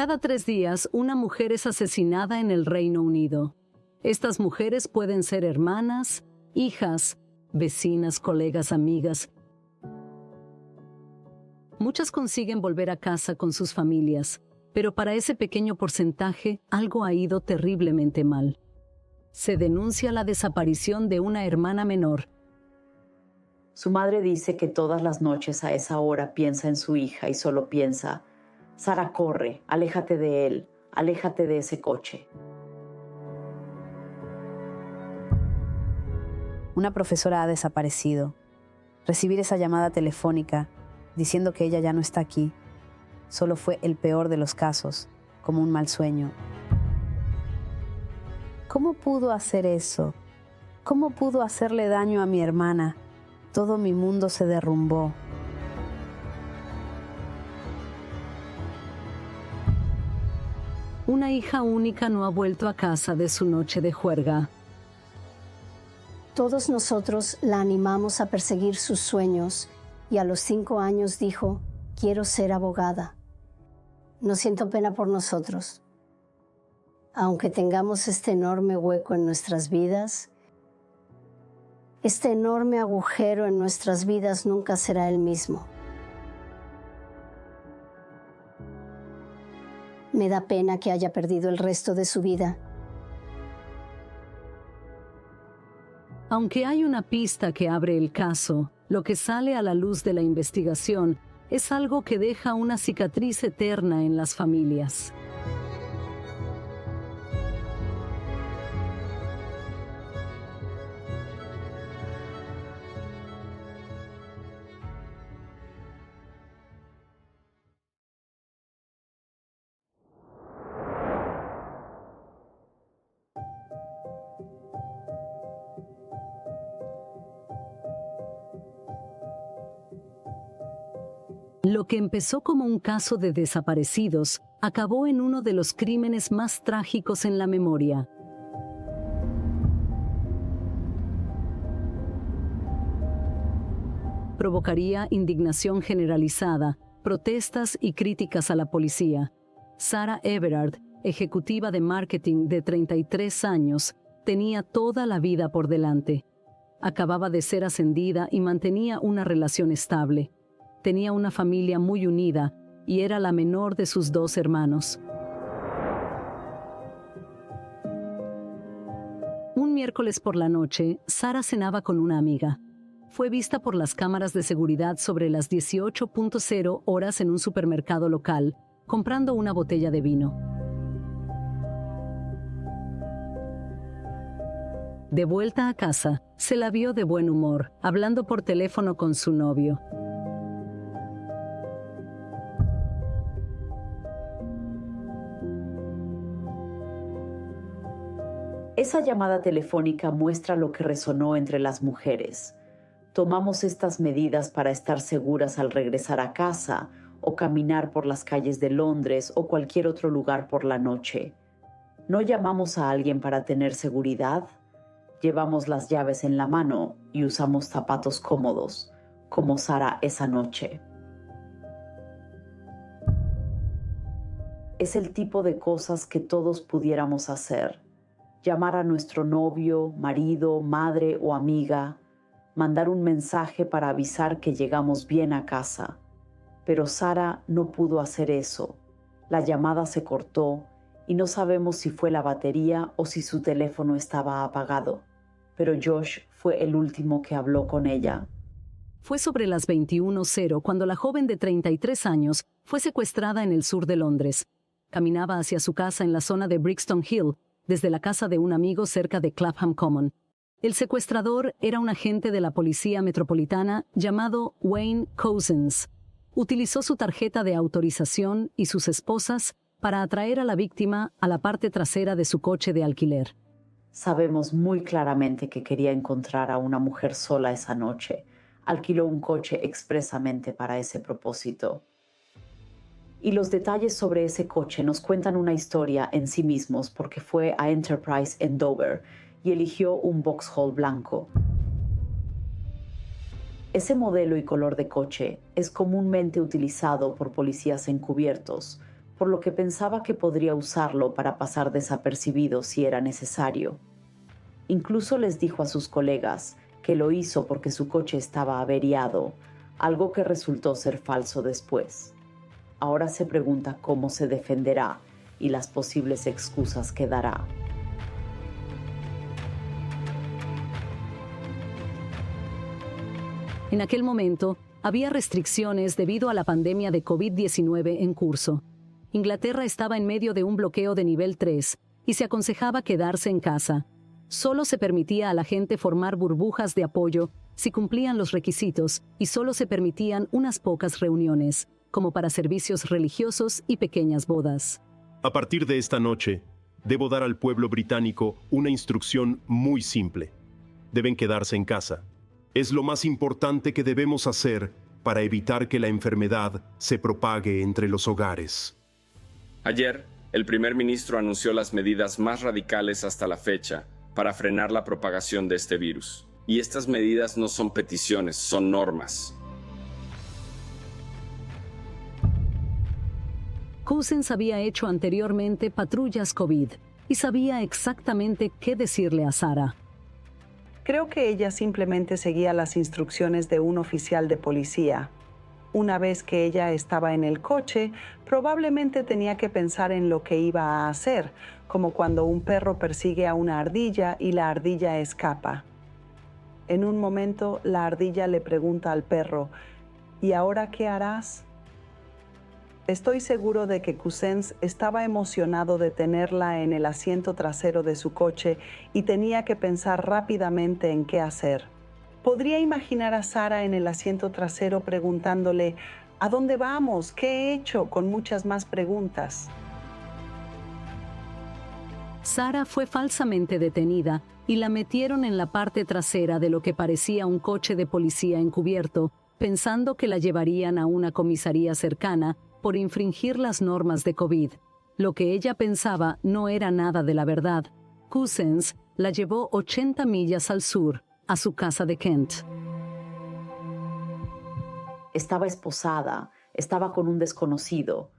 Cada 3 días, una mujer es asesinada en el Reino Unido. Estas mujeres pueden ser hermanas, hijas, vecinas, colegas, amigas. Muchas consiguen volver a casa con sus familias, pero para ese pequeño porcentaje, algo ha ido terriblemente mal. Se denuncia la desaparición de una hermana menor. Su madre dice que todas las noches a esa hora piensa en su hija y solo piensa: Sara, corre, aléjate de él, aléjate de ese coche. Una profesora ha desaparecido. Recibir esa llamada telefónica diciendo que ella ya no está aquí solo fue el peor de los casos, como un mal sueño. ¿Cómo pudo hacer eso? ¿Cómo pudo hacerle daño a mi hermana? Todo mi mundo se derrumbó. Una hija única no ha vuelto a casa de su noche de juerga. Todos nosotros la animamos a perseguir sus sueños y a los 5 años dijo: quiero ser abogada. No siento pena por nosotros. Aunque tengamos este enorme hueco en nuestras vidas, este enorme agujero en nuestras vidas nunca será el mismo. Me da pena que haya perdido el resto de su vida. Aunque hay una pista que abre el caso, lo que sale a la luz de la investigación es algo que deja una cicatriz eterna en las familias. Lo que empezó como un caso de desaparecidos acabó en uno de los crímenes más trágicos en la memoria. Provocaría indignación generalizada, protestas y críticas a la policía. Sarah Everard, ejecutiva de marketing de 33 años, tenía toda la vida por delante. Acababa de ser ascendida y mantenía una relación estable. Tenía una familia muy unida y era la menor de sus 2 hermanos. Un miércoles por la noche, Sarah cenaba con una amiga. Fue vista por las cámaras de seguridad sobre las 18:00 horas en un supermercado local, comprando una botella de vino. De vuelta a casa, se la vio de buen humor, hablando por teléfono con su novio. Esa llamada telefónica muestra lo que resonó entre las mujeres. Tomamos estas medidas para estar seguras al regresar a casa o caminar por las calles de Londres o cualquier otro lugar por la noche. ¿No llamamos a alguien para tener seguridad? Llevamos las llaves en la mano y usamos zapatos cómodos, como Sarah esa noche. Es el tipo de cosas que todos pudiéramos hacer. Llamar a nuestro novio, marido, madre o amiga, mandar un mensaje para avisar que llegamos bien a casa. Pero Sarah no pudo hacer eso. La llamada se cortó y no sabemos si fue la batería o si su teléfono estaba apagado. Pero Josh fue el último que habló con ella. Fue sobre las 21:00 cuando la joven de 33 años fue secuestrada en el sur de Londres. Caminaba hacia su casa en la zona de Brixton Hill, desde la casa de un amigo cerca de Clapham Common. El secuestrador era un agente de la policía metropolitana llamado Wayne Couzens. Utilizó su tarjeta de autorización y sus esposas para atraer a la víctima a la parte trasera de su coche de alquiler. Sabemos muy claramente que quería encontrar a una mujer sola esa noche. Alquiló un coche expresamente para ese propósito. Y los detalles sobre ese coche nos cuentan una historia en sí mismos porque fue a Enterprise en Dover y eligió un Vauxhall blanco. Ese modelo y color de coche es comúnmente utilizado por policías encubiertos por lo que pensaba que podría usarlo para pasar desapercibido si era necesario. Incluso les dijo a sus colegas que lo hizo porque su coche estaba averiado, algo que resultó ser falso después. Ahora se pregunta cómo se defenderá y las posibles excusas que dará. En aquel momento, había restricciones debido a la pandemia de COVID-19 en curso. Inglaterra estaba en medio de un bloqueo de nivel 3 y se aconsejaba quedarse en casa. Solo se permitía a la gente formar burbujas de apoyo si cumplían los requisitos y solo se permitían unas pocas reuniones, como para servicios religiosos y pequeñas bodas. A partir de esta noche, debo dar al pueblo británico una instrucción muy simple. Deben quedarse en casa. Es lo más importante que debemos hacer para evitar que la enfermedad se propague entre los hogares. Ayer, el primer ministro anunció las medidas más radicales hasta la fecha para frenar la propagación de este virus. Y estas medidas no son peticiones, son normas. Cousins había hecho anteriormente patrullas COVID y sabía exactamente qué decirle a Sarah. Creo que ella simplemente seguía las instrucciones de un oficial de policía. Una vez que ella estaba en el coche, probablemente tenía que pensar en lo que iba a hacer, como cuando un perro persigue a una ardilla y la ardilla escapa. En un momento, la ardilla le pregunta al perro, ¿y ahora qué harás? Estoy seguro de que Cousins estaba emocionado de tenerla en el asiento trasero de su coche y tenía que pensar rápidamente en qué hacer. Podría imaginar a Sarah en el asiento trasero preguntándole, ¿a dónde vamos? ¿Qué he hecho? Con muchas más preguntas. Sarah fue falsamente detenida y la metieron en la parte trasera de lo que parecía un coche de policía encubierto, pensando que la llevarían a una comisaría cercana por infringir las normas de COVID. Lo que ella pensaba no era nada de la verdad. Cousins la llevó 80 millas al sur, a su casa de Kent. Estaba esposada, estaba con un desconocido.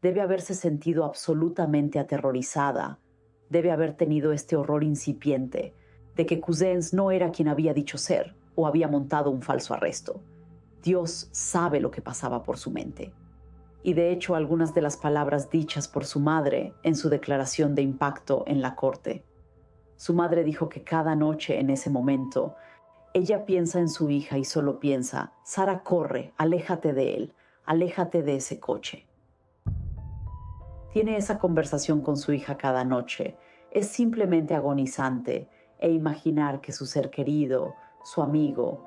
Debe haberse sentido absolutamente aterrorizada. Debe haber tenido este horror incipiente de que Cousins no era quien había dicho ser o había montado un falso arresto. Dios sabe lo que pasaba por su mente. Y de hecho algunas de las palabras dichas por su madre en su declaración de impacto en la corte. Su madre dijo que cada noche en ese momento, ella piensa en su hija y solo piensa, Sarah, corre, aléjate de él, aléjate de ese coche. Tiene esa conversación con su hija cada noche. Es simplemente agonizante e imaginar que su ser querido, su amigo,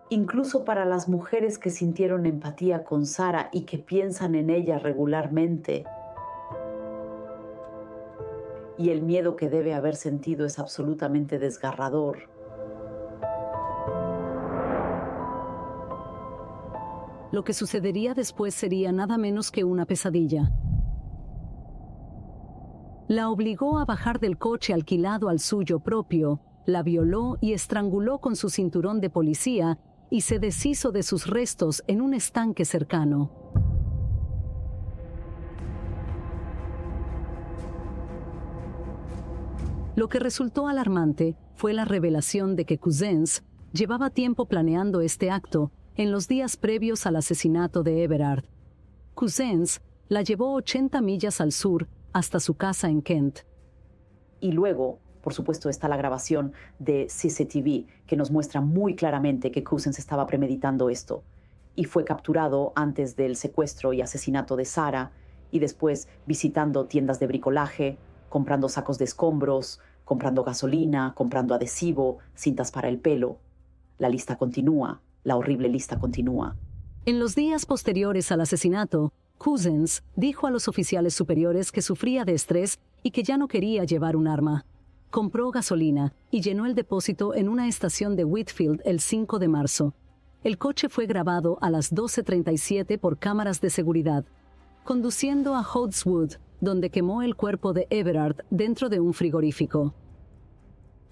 incluso para las mujeres que sintieron empatía con Sarah y que piensan en ella regularmente, y el miedo que debe haber sentido es absolutamente desgarrador. Lo que sucedería después sería nada menos que una pesadilla. La obligó a bajar del coche alquilado al suyo propio, la violó y estranguló con su cinturón de policía y se deshizo de sus restos en un estanque cercano. Lo que resultó alarmante fue la revelación de que Cousins llevaba tiempo planeando este acto en los días previos al asesinato de Everard. Cousins la llevó 80 millas al sur hasta su casa en Kent. Y luego, por supuesto, está la grabación de CCTV que nos muestra muy claramente que Cousins estaba premeditando esto y fue capturado antes del secuestro y asesinato de Sarah y después visitando tiendas de bricolaje, comprando sacos de escombros, comprando gasolina, comprando adhesivo, cintas para el pelo. La lista continúa, la horrible lista continúa. En los días posteriores al asesinato, Cousins dijo a los oficiales superiores que sufría de estrés y que ya no quería llevar un arma. Compró gasolina y llenó el depósito en una estación de Whitfield el 5 de marzo. El coche fue grabado a las 12:37 por cámaras de seguridad, conduciendo a Hodswood, donde quemó el cuerpo de Everard dentro de un frigorífico.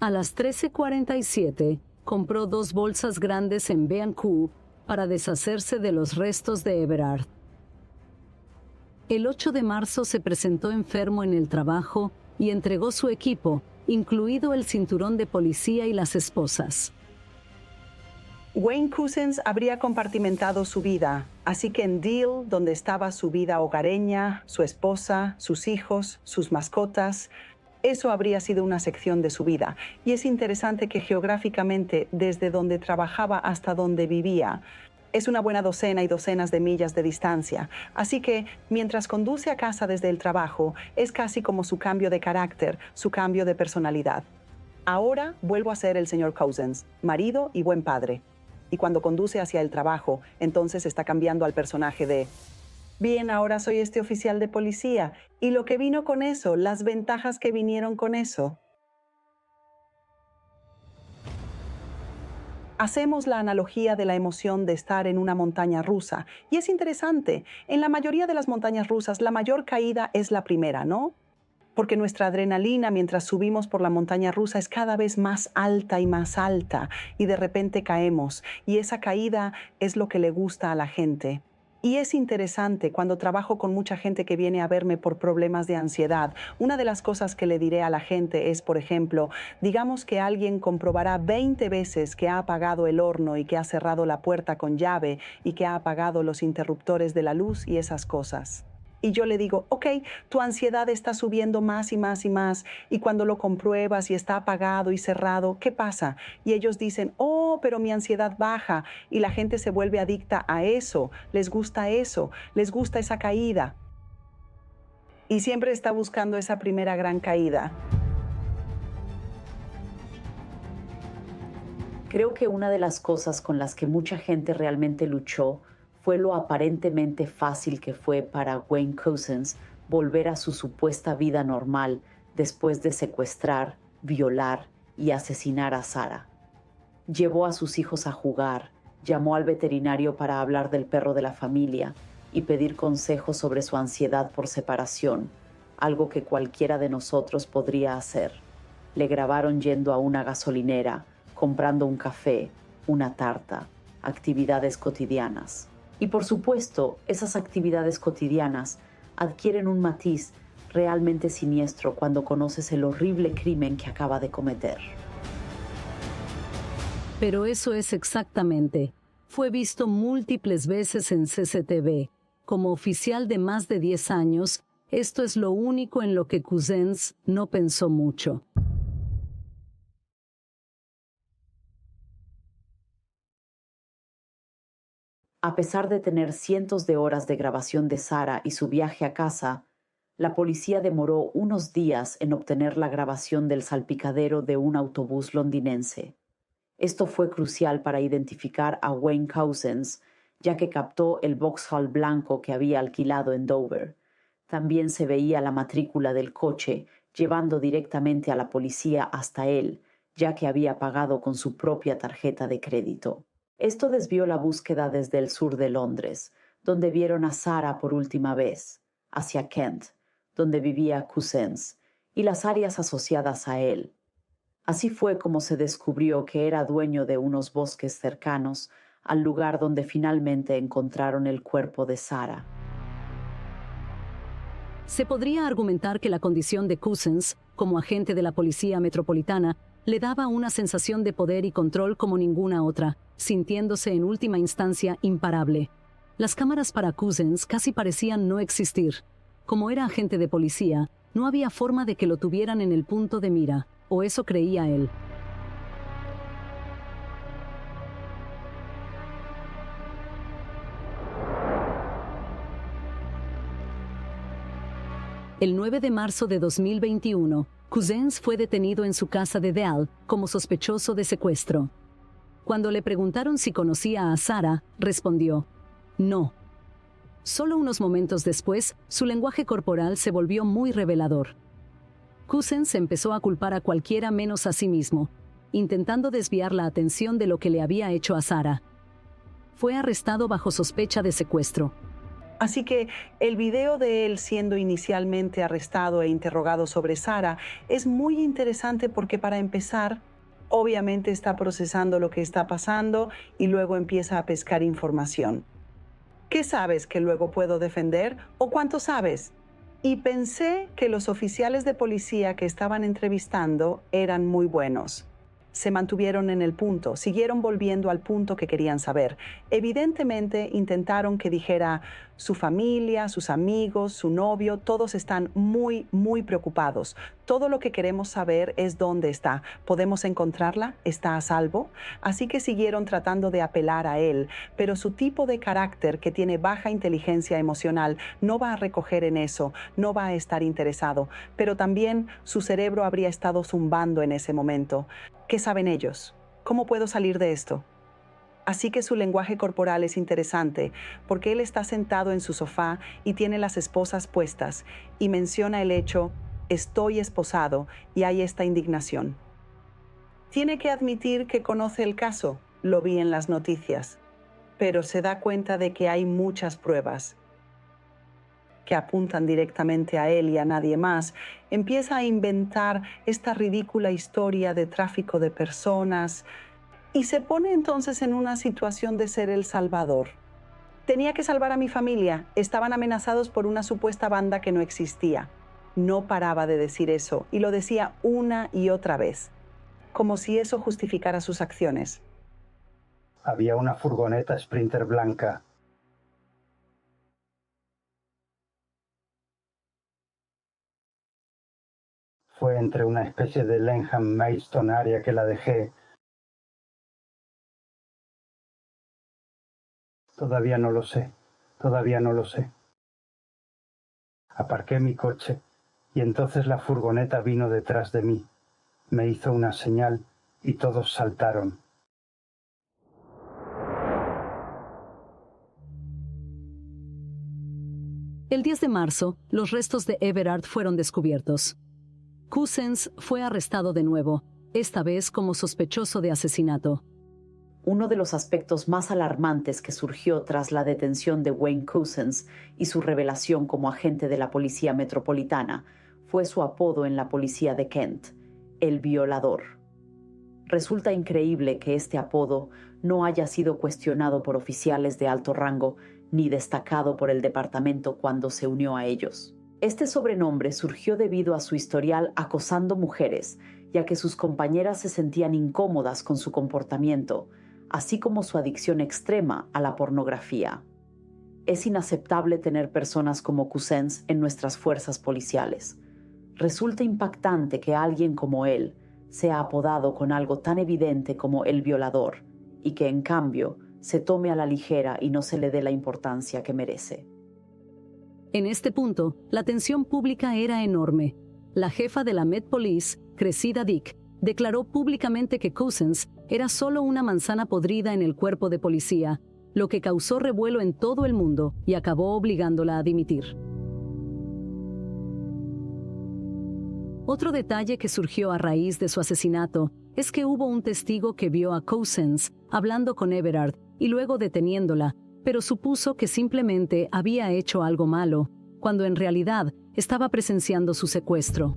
A las 13:47, compró 2 bolsas grandes en B&Q para deshacerse de los restos de Everard. El 8 de marzo se presentó enfermo en el trabajo y entregó su equipo, incluido el cinturón de policía y las esposas. Wayne Couzens habría compartimentado su vida, así que en Deal, donde estaba su vida hogareña, su esposa, sus hijos, sus mascotas, eso habría sido una sección de su vida. Y es interesante que geográficamente, desde donde trabajaba hasta donde vivía, es una buena docena y docenas de millas de distancia. Así que, mientras conduce a casa desde el trabajo, es casi como su cambio de carácter, su cambio de personalidad. Ahora vuelvo a ser el señor Couzens, marido y buen padre. Y cuando conduce hacia el trabajo, entonces está cambiando al personaje de: bien, ahora soy este oficial de policía. Y lo que vino con eso, las ventajas que vinieron con eso. Hacemos la analogía de la emoción de estar en una montaña rusa. Y es interesante, en la mayoría de las montañas rusas, la mayor caída es la primera, ¿no? Porque nuestra adrenalina mientras subimos por la montaña rusa es cada vez más alta y de repente caemos. Y esa caída es lo que le gusta a la gente. Y es interesante cuando trabajo con mucha gente que viene a verme por problemas de ansiedad. Una de las cosas que le diré a la gente es, por ejemplo, digamos que alguien comprobará 20 veces que ha apagado el horno y que ha cerrado la puerta con llave y que ha apagado los interruptores de la luz y esas cosas. Y yo le digo, ok, tu ansiedad está subiendo más y más y más, y cuando lo compruebas y está apagado y cerrado, ¿qué pasa? Y ellos dicen, oh, pero mi ansiedad baja, y la gente se vuelve adicta a eso, les gusta esa caída. Y siempre está buscando esa primera gran caída. Creo que una de las cosas con las que mucha gente realmente luchó fue lo aparentemente fácil que fue para Wayne Couzens volver a su supuesta vida normal después de secuestrar, violar y asesinar a Sarah. Llevó a sus hijos a jugar, llamó al veterinario para hablar del perro de la familia y pedir consejos sobre su ansiedad por separación, algo que cualquiera de nosotros podría hacer. Le grabaron yendo a una gasolinera, comprando un café, una tarta, actividades cotidianas. Y por supuesto, esas actividades cotidianas adquieren un matiz realmente siniestro cuando conoces el horrible crimen que acaba de cometer. Pero eso es exactamente. Fue visto múltiples veces en CCTV. Como oficial de más de 10 años, esto es lo único en lo que Couzens no pensó mucho. A pesar de tener cientos de horas de grabación de Sarah y su viaje a casa, la policía demoró unos días en obtener la grabación del salpicadero de un autobús londinense. Esto fue crucial para identificar a Wayne Couzens, ya que captó el Vauxhall blanco que había alquilado en Dover. También se veía la matrícula del coche, llevando directamente a la policía hasta él, ya que había pagado con su propia tarjeta de crédito. Esto desvió la búsqueda desde el sur de Londres, donde vieron a Sarah por última vez, hacia Kent, donde vivía Couzens, y las áreas asociadas a él. Así fue como se descubrió que era dueño de unos bosques cercanos al lugar donde finalmente encontraron el cuerpo de Sarah. Se podría argumentar que la condición de Couzens, como agente de la Policía Metropolitana, le daba una sensación de poder y control como ninguna otra, sintiéndose en última instancia imparable. Las cámaras para Couzens casi parecían no existir. Como era agente de policía, no había forma de que lo tuvieran en el punto de mira, o eso creía él. El 9 de marzo de 2021, Couzens fue detenido en su casa de Deal como sospechoso de secuestro. Cuando le preguntaron si conocía a Sarah, respondió, no. Solo unos momentos después, su lenguaje corporal se volvió muy revelador. Couzens empezó a culpar a cualquiera menos a sí mismo, intentando desviar la atención de lo que le había hecho a Sarah. Fue arrestado bajo sospecha de secuestro. Así que el video de él siendo inicialmente arrestado e interrogado sobre Sarah es muy interesante porque, para empezar, obviamente está procesando lo que está pasando y luego empieza a pescar información. ¿Qué sabes que luego puedo defender? ¿O cuánto sabes? Y pensé que los oficiales de policía que estaban entrevistando eran muy buenos. Se mantuvieron en el punto, siguieron volviendo al punto que querían saber. Evidentemente intentaron que dijera su familia, sus amigos, su novio, todos están muy, muy preocupados. Todo lo que queremos saber es dónde está. ¿Podemos encontrarla? ¿Está a salvo? Así que siguieron tratando de apelar a él, pero su tipo de carácter, que tiene baja inteligencia emocional, no va a recoger en eso, no va a estar interesado. Pero también su cerebro habría estado zumbando en ese momento. ¿Qué saben ellos? ¿Cómo puedo salir de esto? Así que su lenguaje corporal es interesante, porque él está sentado en su sofá y tiene las esposas puestas, y menciona el hecho, estoy esposado, y hay esta indignación. Tiene que admitir que conoce el caso, lo vi en las noticias, pero se da cuenta de que hay muchas pruebas que apuntan directamente a él y a nadie más. Empieza a inventar esta ridícula historia de tráfico de personas y se pone entonces en una situación de ser el salvador. Tenía que salvar a mi familia. Estaban amenazados por una supuesta banda que no existía. No paraba de decir eso y lo decía una y otra vez, como si eso justificara sus acciones. Había una furgoneta Sprinter blanca. Fue entre una especie de Langham Maidstone área que la dejé. Todavía no lo sé. Aparqué mi coche y entonces la furgoneta vino detrás de mí. Me hizo una señal y todos saltaron. El 10 de marzo, los restos de Everard fueron descubiertos. Cousins fue arrestado de nuevo, esta vez como sospechoso de asesinato. Uno de los aspectos más alarmantes que surgió tras la detención de Wayne Cousins y su revelación como agente de la Policía Metropolitana fue su apodo en la policía de Kent, el violador. Resulta increíble que este apodo no haya sido cuestionado por oficiales de alto rango ni destacado por el departamento cuando se unió a ellos. Este sobrenombre surgió debido a su historial acosando mujeres, ya que sus compañeras se sentían incómodas con su comportamiento, así como su adicción extrema a la pornografía. Es inaceptable tener personas como Cousins en nuestras fuerzas policiales. Resulta impactante que alguien como él sea apodado con algo tan evidente como el violador y que, en cambio, se tome a la ligera y no se le dé la importancia que merece. En este punto, la atención pública era enorme. La jefa de la Met Police, Cressida Dick, declaró públicamente que Cousins era solo una manzana podrida en el cuerpo de policía, lo que causó revuelo en todo el mundo y acabó obligándola a dimitir. Otro detalle que surgió a raíz de su asesinato es que hubo un testigo que vio a Cousins hablando con Everard y luego deteniéndola, pero supuso que simplemente había hecho algo malo, cuando en realidad estaba presenciando su secuestro.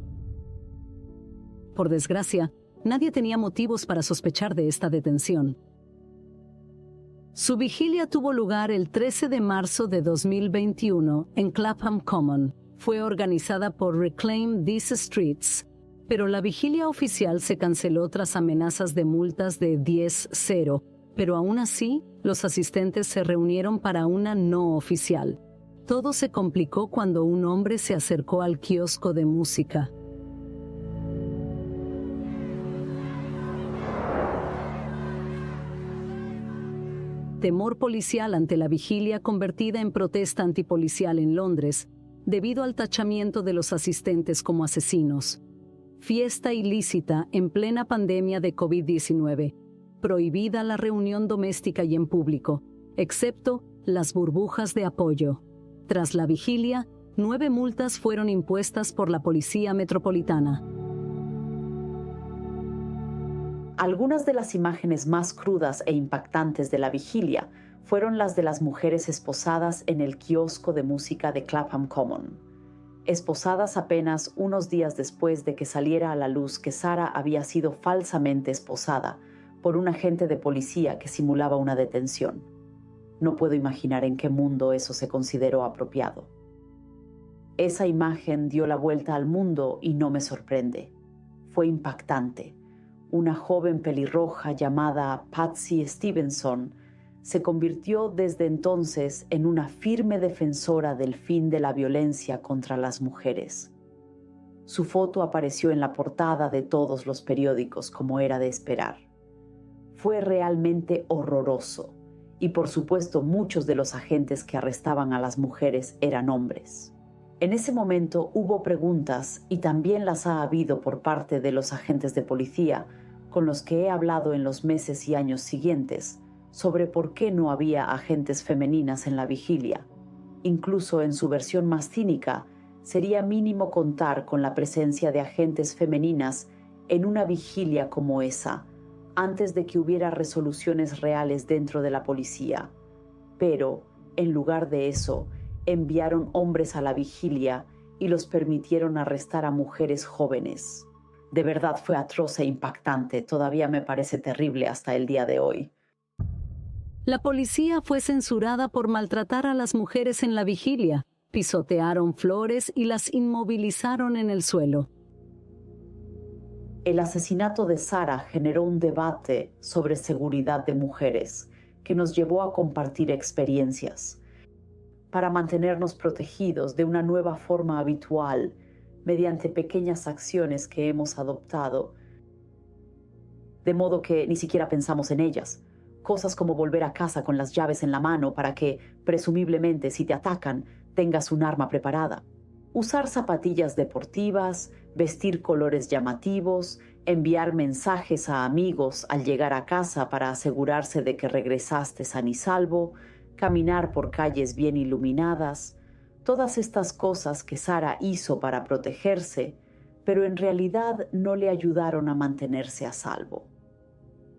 Por desgracia, nadie tenía motivos para sospechar de esta detención. Su vigilia tuvo lugar el 13 de marzo de 2021 en Clapham Common. Fue organizada por Reclaim These Streets, pero la vigilia oficial se canceló tras amenazas de multas de 10-0, pero aún así, los asistentes se reunieron para una no oficial. Todo se complicó cuando un hombre se acercó al kiosco de música. Temor policial ante la vigilia convertida en protesta antipolicial en Londres, debido al tachamiento de los asistentes como asesinos. Fiesta ilícita en plena pandemia de COVID-19. Prohibida la reunión doméstica y en público, excepto las burbujas de apoyo. Tras la vigilia, 9 multas fueron impuestas por la Policía Metropolitana. Algunas de las imágenes más crudas e impactantes de la vigilia fueron las de las mujeres esposadas en el kiosco de música de Clapham Common. Esposadas apenas unos días después de que saliera a la luz que Sarah había sido falsamente esposada por un agente de policía que simulaba una detención. No puedo imaginar en qué mundo eso se consideró apropiado. Esa imagen dio la vuelta al mundo y no me sorprende. Fue impactante. Una joven pelirroja llamada Patsy Stevenson se convirtió desde entonces en una firme defensora del fin de la violencia contra las mujeres. Su foto apareció en la portada de todos los periódicos, como era de esperar. Fue realmente horroroso, y por supuesto muchos de los agentes que arrestaban a las mujeres eran hombres. En ese momento hubo preguntas, y también las ha habido por parte de los agentes de policía, con los que he hablado en los meses y años siguientes, sobre por qué no había agentes femeninas en la vigilia. Incluso en su versión más cínica, sería mínimo contar con la presencia de agentes femeninas en una vigilia como esa, antes de que hubiera resoluciones reales dentro de la policía. Pero, en lugar de eso, enviaron hombres a la vigilia y los permitieron arrestar a mujeres jóvenes. De verdad fue atroz e impactante, todavía me parece terrible hasta el día de hoy. La policía fue censurada por maltratar a las mujeres en la vigilia. Pisotearon flores y las inmovilizaron en el suelo. El asesinato de Sarah generó un debate sobre seguridad de mujeres que nos llevó a compartir experiencias para mantenernos protegidos de una nueva forma habitual mediante pequeñas acciones que hemos adoptado, de modo que ni siquiera pensamos en ellas. Cosas como volver a casa con las llaves en la mano para que, presumiblemente, si te atacan, tengas un arma preparada. Usar zapatillas deportivas, vestir colores llamativos, enviar mensajes a amigos al llegar a casa para asegurarse de que regresaste sano y salvo, caminar por calles bien iluminadas. Todas estas cosas que Sarah hizo para protegerse, pero en realidad no le ayudaron a mantenerse a salvo.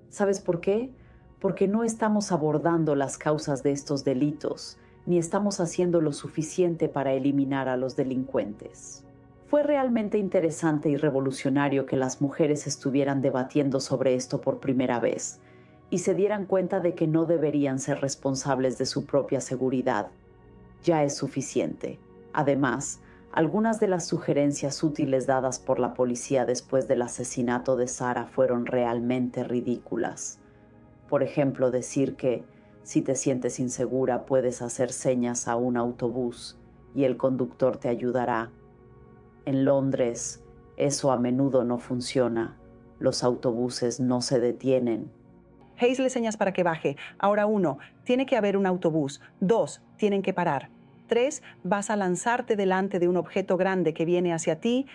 ¿Sabes por qué? Porque no estamos abordando las causas de estos delitos, ni estamos haciendo lo suficiente para eliminar a los delincuentes. Fue realmente interesante y revolucionario que las mujeres estuvieran debatiendo sobre esto por primera vez y se dieran cuenta de que no deberían ser responsables de su propia seguridad. Ya es suficiente. Además, algunas de las sugerencias útiles dadas por la policía después del asesinato de Sarah fueron realmente ridículas. Por ejemplo, decir que si te sientes insegura puedes hacer señas a un autobús y el conductor te ayudará. En Londres, eso a menudo no funciona. Los autobuses no se detienen. Hayes le señas para que baje. Ahora 1, tiene que haber un autobús. 2, tienen que parar. 3, vas a lanzarte delante de un objeto grande que viene hacia ti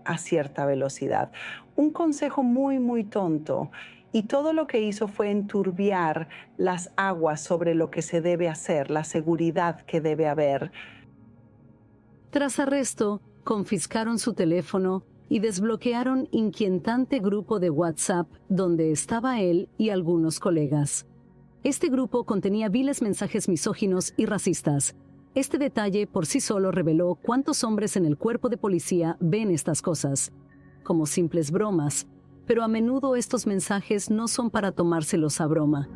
a cierta velocidad. Un consejo muy, muy tonto. Y todo lo que hizo fue enturbiar las aguas sobre lo que se debe hacer, la seguridad que debe haber. Tras arresto, confiscaron su teléfono y desbloquearon inquietante grupo de WhatsApp donde estaba él y algunos colegas. Este grupo contenía viles mensajes misóginos y racistas. Este detalle por sí solo reveló cuántos hombres en el cuerpo de policía ven estas cosas, como simples bromas, pero a menudo estos mensajes no son para tomárselos a broma.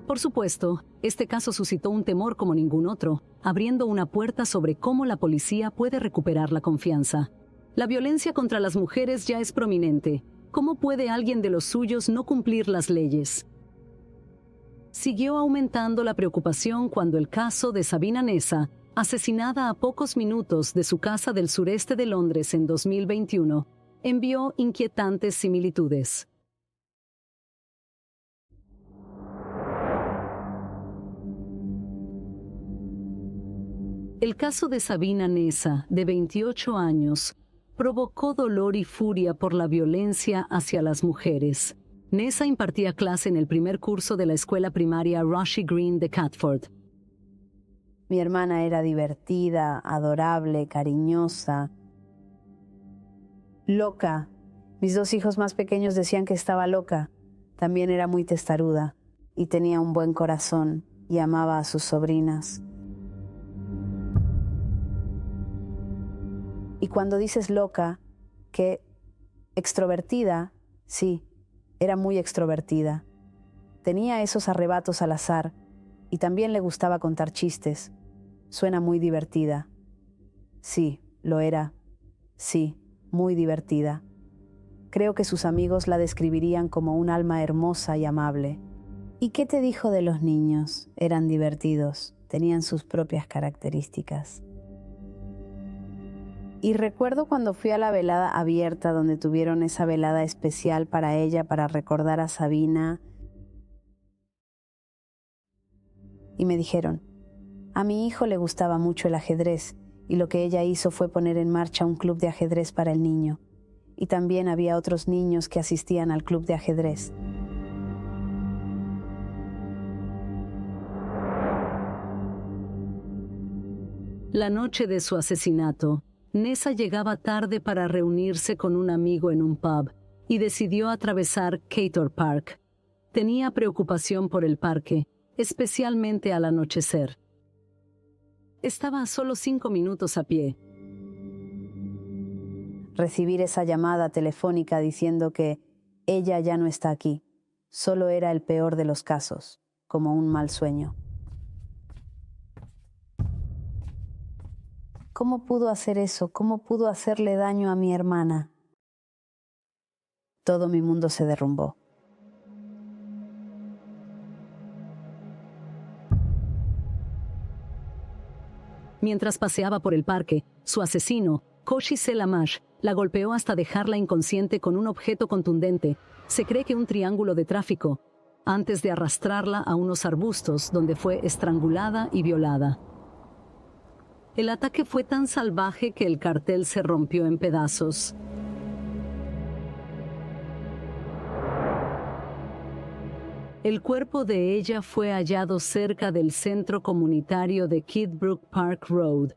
Por supuesto, este caso suscitó un temor como ningún otro, abriendo una puerta sobre cómo la policía puede recuperar la confianza. La violencia contra las mujeres ya es prominente. ¿Cómo puede alguien de los suyos no cumplir las leyes? Siguió aumentando la preocupación cuando el caso de Sabina Nessa, asesinada a pocos minutos de su casa del sureste de Londres en 2021, envió inquietantes similitudes. El caso de Sabina Nessa, de 28 años, provocó dolor y furia por la violencia hacia las mujeres. Nessa impartía clase en el primer curso de la escuela primaria Rushy Green de Catford. Mi hermana era divertida, adorable, cariñosa, loca. Mis 2 hijos más pequeños decían que estaba loca. También era muy testaruda y tenía un buen corazón y amaba a sus sobrinas. Y cuando dices loca, que extrovertida, sí, Era muy extrovertida. Tenía esos arrebatos al azar y también le gustaba contar chistes. Suena muy divertida. Sí, lo era. Sí, muy divertida. Creo que sus amigos la describirían como un alma hermosa y amable. ¿Y qué te dijo de los niños? Eran divertidos, tenían sus propias características. Y recuerdo cuando fui a la velada abierta donde tuvieron esa velada especial para ella para recordar a Sabina. Y me dijeron, a mi hijo le gustaba mucho el ajedrez y lo que ella hizo fue poner en marcha un club de ajedrez para el niño. Y también había otros niños que asistían al club de ajedrez. La noche de su asesinato, Nessa llegaba tarde para reunirse con un amigo en un pub y decidió atravesar Cator Park. Tenía preocupación por el parque, especialmente al anochecer. Estaba a solo 5 minutos a pie. Recibir esa llamada telefónica diciendo que ella ya no está aquí, solo era el peor de los casos, como un mal sueño. ¿Cómo pudo hacer eso? ¿Cómo pudo hacerle daño a mi hermana? Todo mi mundo se derrumbó. Mientras paseaba por el parque, su asesino, Koshi Selamash, la golpeó hasta dejarla inconsciente con un objeto contundente, se cree que un triángulo de tráfico, antes de arrastrarla a unos arbustos donde fue estrangulada y violada. El ataque fue tan salvaje que el cartel se rompió en pedazos. El cuerpo de ella fue hallado cerca del centro comunitario de Kidbrook Park Road,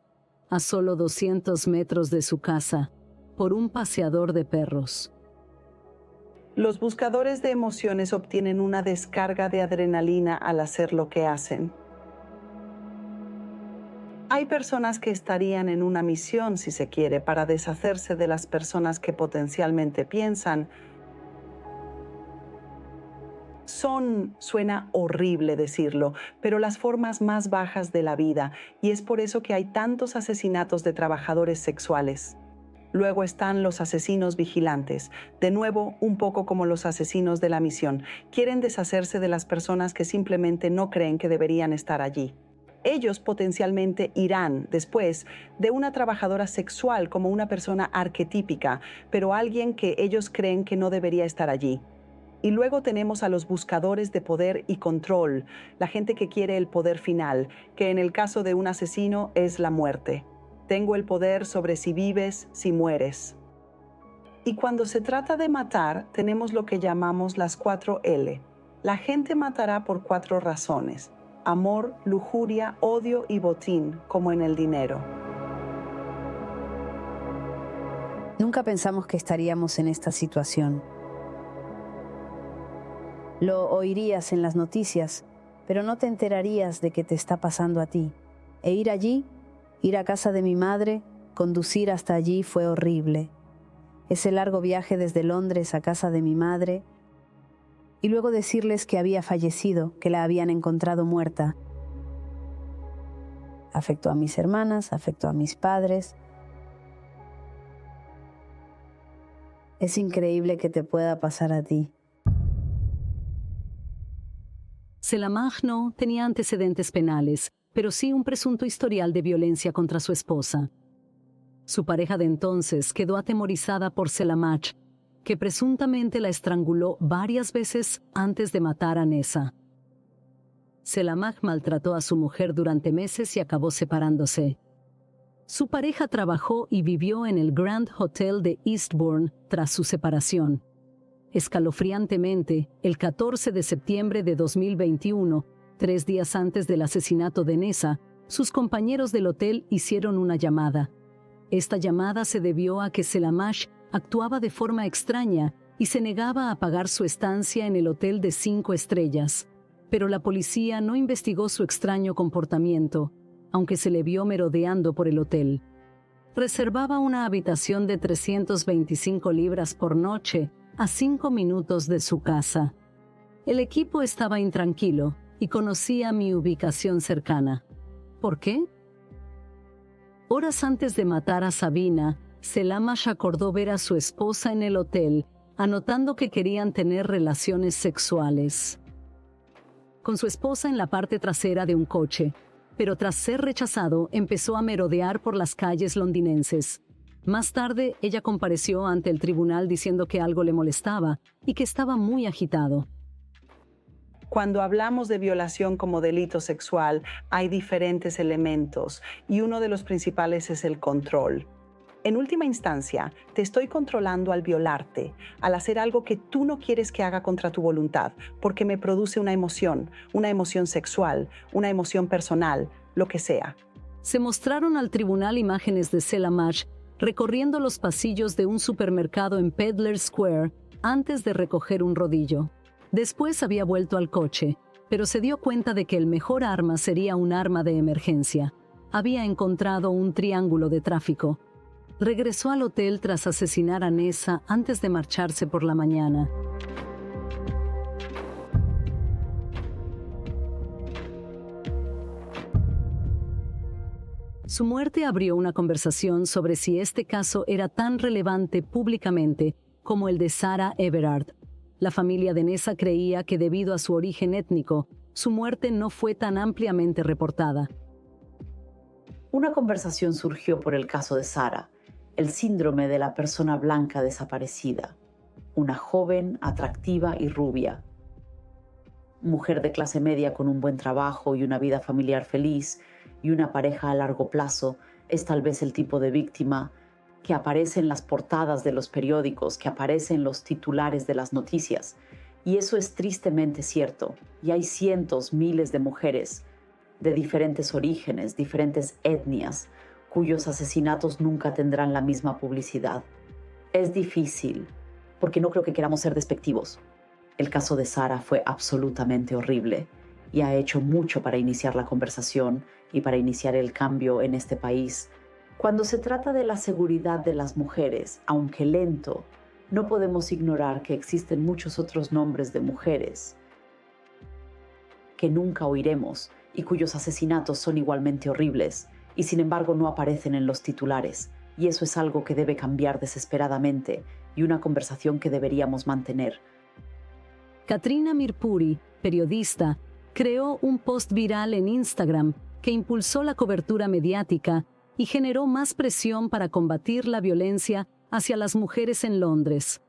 a solo 200 metros de su casa, por un paseador de perros. Los buscadores de emociones obtienen una descarga de adrenalina al hacer lo que hacen. Hay personas que estarían en una misión, si se quiere, para deshacerse de las personas que potencialmente piensan. Suena horrible decirlo, pero las formas más bajas de la vida, y es por eso que hay tantos asesinatos de trabajadores sexuales. Luego están los asesinos vigilantes, de nuevo un poco como los asesinos de la misión. Quieren deshacerse de las personas que simplemente no creen que deberían estar allí. Ellos potencialmente irán después de una trabajadora sexual como una persona arquetípica, pero alguien que ellos creen que no debería estar allí. Y luego tenemos a los buscadores de poder y control, la gente que quiere el poder final, que en el caso de un asesino es la muerte. Tengo el poder sobre si vives, si mueres. Y cuando se trata de matar, tenemos lo que llamamos las 4 L. La gente matará por 4 razones: amor, lujuria, odio y botín, como en el dinero. Nunca pensamos que estaríamos en esta situación. Lo oirías en las noticias, pero no te enterarías de que te está pasando a ti. E ir allí, ir a casa de mi madre, conducir hasta allí fue horrible. Ese largo viaje desde Londres a casa de mi madre, y luego decirles que había fallecido, que la habían encontrado muerta. Afectó a mis hermanas, afectó a mis padres. Es increíble que te pueda pasar a ti. Selamash no tenía antecedentes penales, pero sí un presunto historial de violencia contra su esposa. Su pareja de entonces quedó atemorizada por Selamash, que presuntamente la estranguló varias veces antes de matar a Nessa. Selamash maltrató a su mujer durante meses y acabó separándose. Su pareja trabajó y vivió en el Grand Hotel de Eastbourne tras su separación. Escalofriantemente, el 14 de septiembre de 2021, 3 días antes del asesinato de Nessa, sus compañeros del hotel hicieron una llamada. Esta llamada se debió a que Selamash actuaba de forma extraña y se negaba a pagar su estancia en el hotel de 5 estrellas. Pero la policía no investigó su extraño comportamiento, aunque se le vio merodeando por el hotel. Reservaba una habitación de 325 libras por noche a 5 minutos de su casa. El equipo estaba intranquilo y conocía mi ubicación cercana. ¿Por qué? Horas antes de matar a Sabina, Selamash acordó ver a su esposa en el hotel, anotando que querían tener relaciones sexuales con su esposa en la parte trasera de un coche, pero tras ser rechazado empezó a merodear por las calles londinenses. Más tarde, ella compareció ante el tribunal diciendo que algo le molestaba y que estaba muy agitado. Cuando hablamos de violación como delito sexual, hay diferentes elementos y uno de los principales es el control. En última instancia, te estoy controlando al violarte, al hacer algo que tú no quieres que haga contra tu voluntad, porque me produce una emoción sexual, una emoción personal, lo que sea. Se mostraron al tribunal imágenes de Selamash recorriendo los pasillos de un supermercado en Peddler Square antes de recoger un rodillo. Después había vuelto al coche, pero se dio cuenta de que el mejor arma sería un arma de emergencia. Había encontrado un triángulo de tráfico. Regresó al hotel tras asesinar a Nessa antes de marcharse por la mañana. Su muerte abrió una conversación sobre si este caso era tan relevante públicamente como el de Sarah Everard. La familia de Nessa creía que debido a su origen étnico, su muerte no fue tan ampliamente reportada. Una conversación surgió por el caso de Sarah, el síndrome de la persona blanca desaparecida, una joven, atractiva y rubia. Mujer de clase media con un buen trabajo y una vida familiar feliz y una pareja a largo plazo, es tal vez el tipo de víctima que aparece en las portadas de los periódicos, que aparece en los titulares de las noticias. Y eso es tristemente cierto. Y hay cientos, miles de mujeres de diferentes orígenes, diferentes etnias, cuyos asesinatos nunca tendrán la misma publicidad. Es difícil, porque no creo que queramos ser despectivos. El caso de Sarah fue absolutamente horrible y ha hecho mucho para iniciar la conversación y para iniciar el cambio en este país. Cuando se trata de la seguridad de las mujeres, aunque lento, no podemos ignorar que existen muchos otros nombres de mujeres que nunca oiremos y cuyos asesinatos son igualmente horribles, y sin embargo no aparecen en los titulares, y eso es algo que debe cambiar desesperadamente y una conversación que deberíamos mantener. Katrina Mirpuri, periodista, creó un post viral en Instagram que impulsó la cobertura mediática y generó más presión para combatir la violencia hacia las mujeres en Londres.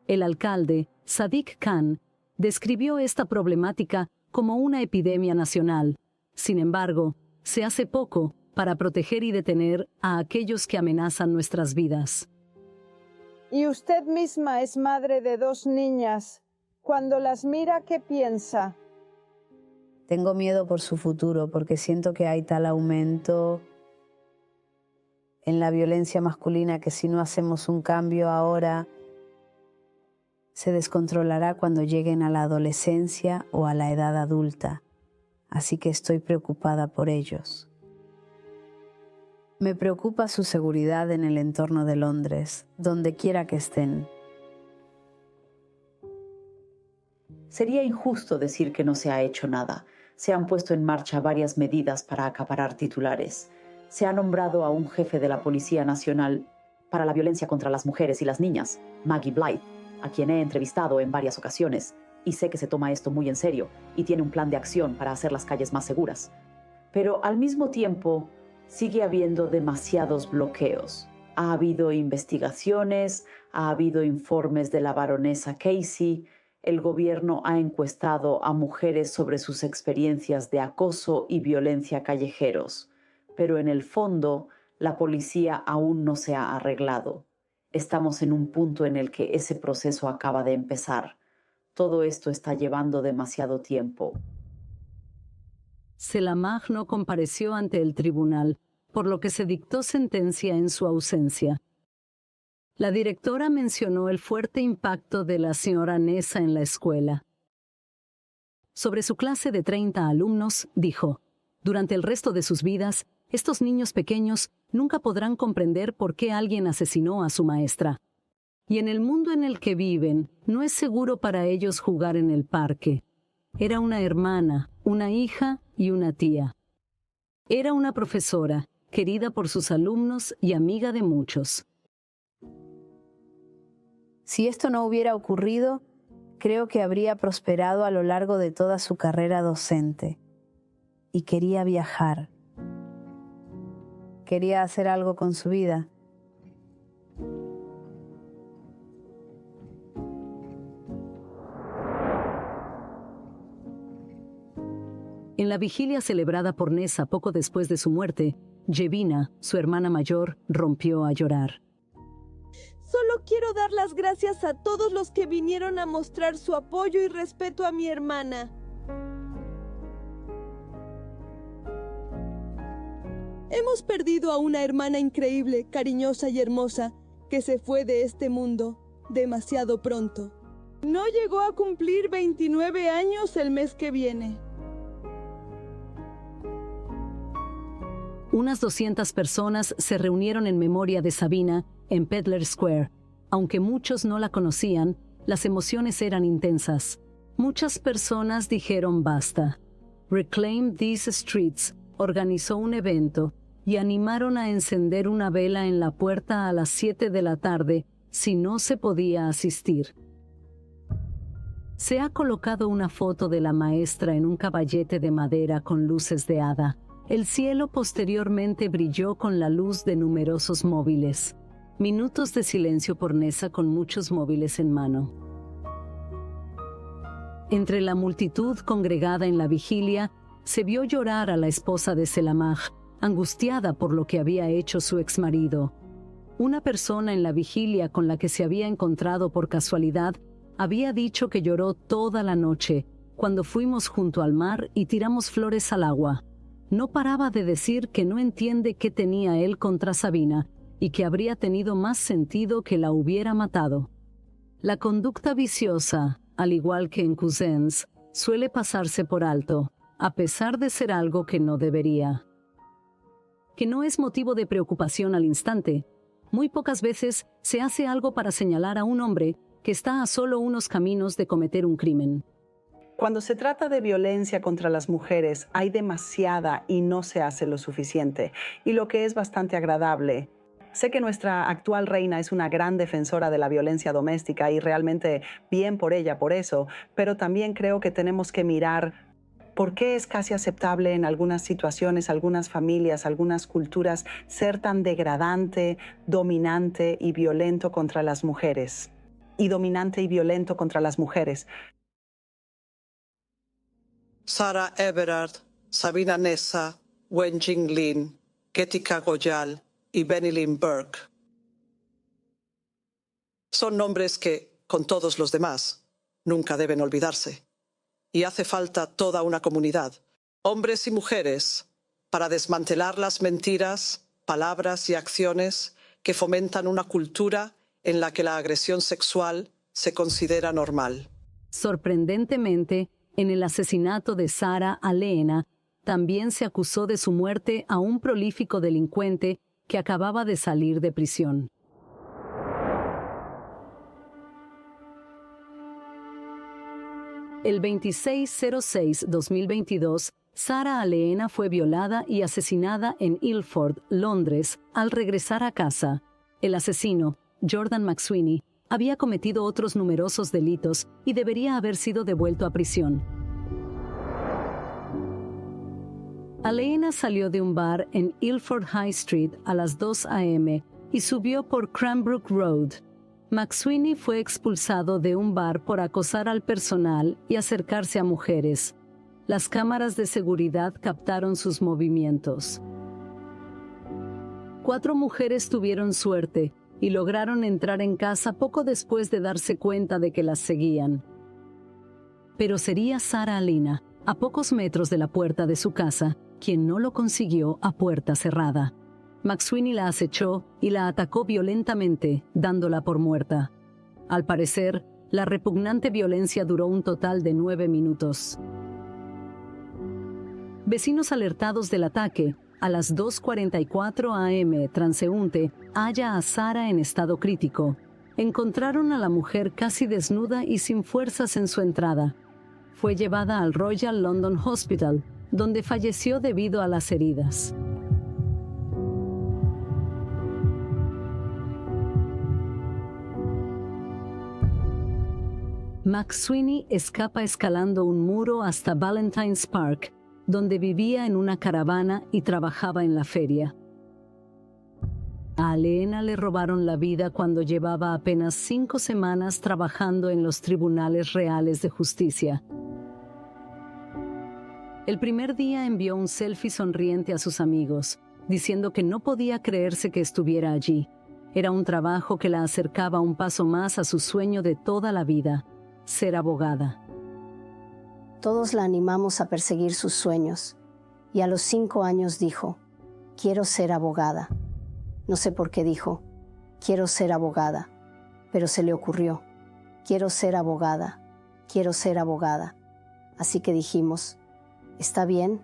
El alcalde, Sadiq Khan, describió esta problemática como una epidemia nacional. Sin embargo, se hace poco para proteger y detener a aquellos que amenazan nuestras vidas. Y usted misma es madre de 2 niñas. Cuando las mira, ¿qué piensa? Tengo miedo por su futuro porque siento que hay tal aumento en la violencia masculina que si no hacemos un cambio ahora, se descontrolará cuando lleguen a la adolescencia o a la edad adulta. Así que estoy preocupada por ellos. Me preocupa su seguridad en el entorno de Londres, donde quiera que estén. Sería injusto decir que no se ha hecho nada. Se han puesto en marcha varias medidas para acaparar titulares. Se ha nombrado a un jefe de la Policía Nacional para la violencia contra las mujeres y las niñas, Maggie Blythe, a quien he entrevistado en varias ocasiones, y sé que se toma esto muy en serio y tiene un plan de acción para hacer las calles más seguras. Pero al mismo tiempo, sigue habiendo demasiados bloqueos. Ha habido investigaciones, ha habido informes de la baronesa Casey, el gobierno ha encuestado a mujeres sobre sus experiencias de acoso y violencia callejeros, pero en el fondo la policía aún no se ha arreglado. Estamos en un punto en el que ese proceso acaba de empezar. Todo esto está llevando demasiado tiempo. Selamah no compareció ante el tribunal, por lo que se dictó sentencia en su ausencia. La directora mencionó el fuerte impacto de la señora Nessa en la escuela. Sobre su clase de 30 alumnos, dijo: durante el resto de sus vidas, estos niños pequeños nunca podrán comprender por qué alguien asesinó a su maestra. Y en el mundo en el que viven, no es seguro para ellos jugar en el parque. Era una hermana, una hija y una tía. Era una profesora, querida por sus alumnos y amiga de muchos. Si esto no hubiera ocurrido, creo que habría prosperado a lo largo de toda su carrera docente. Y quería viajar. Quería hacer algo con su vida. En la vigilia celebrada por Nessa poco después de su muerte, Yevina, su hermana mayor, rompió a llorar. Solo quiero dar las gracias a todos los que vinieron a mostrar su apoyo y respeto a mi hermana. Hemos perdido a una hermana increíble, cariñosa y hermosa, que se fue de este mundo demasiado pronto. No llegó a cumplir 29 años el mes que viene. Unas 200 personas se reunieron en memoria de Sabina en Peddler Square. Aunque muchos no la conocían, las emociones eran intensas. Muchas personas dijeron basta. Reclaim These Streets organizó un evento y animaron a encender una vela en la puerta a las 7 de la tarde si no se podía asistir. Se ha colocado una foto de la maestra en un caballete de madera con luces de hada. El cielo posteriormente brilló con la luz de numerosos móviles. Minutos de silencio por Nessa con muchos móviles en mano. Entre la multitud congregada en la vigilia, se vio llorar a la esposa de Selamaj, angustiada por lo que había hecho su exmarido. Una persona en la vigilia con la que se había encontrado por casualidad había dicho que lloró toda la noche cuando fuimos junto al mar y tiramos flores al agua. No paraba de decir que no entiende qué tenía él contra Sabina y que habría tenido más sentido que la hubiera matado. La conducta viciosa, al igual que en Cousins, suele pasarse por alto, a pesar de ser algo que no debería. Que no es motivo de preocupación al instante. Muy pocas veces se hace algo para señalar a un hombre que está a solo unos caminos de cometer un crimen. Cuando se trata de violencia contra las mujeres, hay demasiada y no se hace lo suficiente. Y lo que es bastante agradable, sé que nuestra actual reina es una gran defensora de la violencia doméstica y realmente bien por ella por eso, pero también creo que tenemos que mirar por qué es casi aceptable en algunas situaciones, algunas familias, algunas culturas ser tan degradante, dominante y violento contra las mujeres. Y dominante y violento contra las mujeres. Sarah Everard, Sabina Nessa, Wen Jinglin, Ketika Goyal y Benilyn Burke. Son nombres que, con todos los demás, nunca deben olvidarse. Y hace falta toda una comunidad, hombres y mujeres, para desmantelar las mentiras, palabras y acciones que fomentan una cultura en la que la agresión sexual se considera normal. Sorprendentemente, en el asesinato de Sarah Aleena, también se acusó de su muerte a un prolífico delincuente que acababa de salir de prisión. El 26/06/2022, Sarah Aleena fue violada y asesinada en Ilford, Londres, al regresar a casa. El asesino, Jordan McSweeney, había cometido otros numerosos delitos y debería haber sido devuelto a prisión. Aleena salió de un bar en Ilford High Street a las 2 a.m. y subió por Cranbrook Road. McSweeney fue expulsado de un bar por acosar al personal y acercarse a mujeres. Las cámaras de seguridad captaron sus movimientos. 4 mujeres tuvieron suerte y lograron entrar en casa poco después de darse cuenta de que las seguían. Pero sería Sarah Aleena, a pocos metros de la puerta de su casa, quien no lo consiguió a puerta cerrada. McSweeney la acechó y la atacó violentamente, dándola por muerta. Al parecer, la repugnante violencia duró un total de 9 minutos. Vecinos alertados del ataque, a las 2:44 a.m., transeúnte halla a Sarah en estado crítico. encontraron a la mujer casi desnuda y sin fuerzas en su entrada. Fue llevada al Royal London Hospital, donde falleció debido a las heridas. McSweeney escapa escalando un muro hasta Valentine's Park, donde vivía en una caravana y trabajaba en la feria. A Aleena le robaron la vida cuando llevaba apenas 5 semanas trabajando en los tribunales reales de justicia. El primer día envió un selfie sonriente a sus amigos, diciendo que no podía creerse que estuviera allí. Era un trabajo que la acercaba un paso más a su sueño de toda la vida, ser abogada. Todos la animamos a perseguir sus sueños, y a los 5 años dijo, quiero ser abogada. No sé por qué dijo, quiero ser abogada, pero se le ocurrió, quiero ser abogada, quiero ser abogada. Así que dijimos, está bien,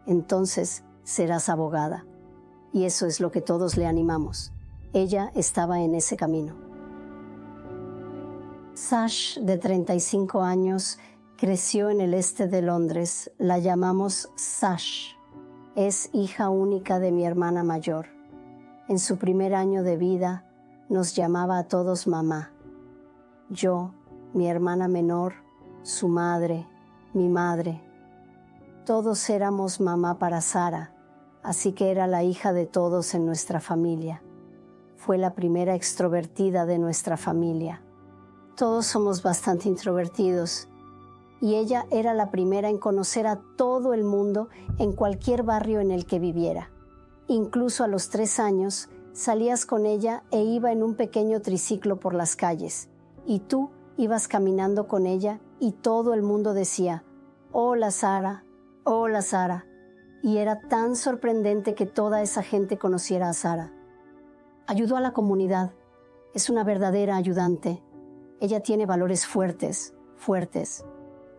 entonces serás abogada. Y eso es lo que todos le animamos. Ella estaba en ese camino. Sash, de 35 años, creció en el este de Londres. La llamamos Sash. Es hija única de mi hermana mayor. En su primer año de vida, nos llamaba a todos mamá. Yo, mi hermana menor, su madre, mi madre. Todos éramos mamá para Sara, así que era la hija de todos en nuestra familia. Fue la primera extrovertida de nuestra familia. Todos somos bastante introvertidos, y ella era la primera en conocer a todo el mundo en cualquier barrio en el que viviera. Incluso a los 3 años, salías con ella e iba en un pequeño triciclo por las calles, y tú ibas caminando con ella y todo el mundo decía, hola Sara, hola Sara, y era tan sorprendente que toda esa gente conociera a Sara. Ayudó a la comunidad, es una verdadera ayudante. Ella tiene valores fuertes, fuertes.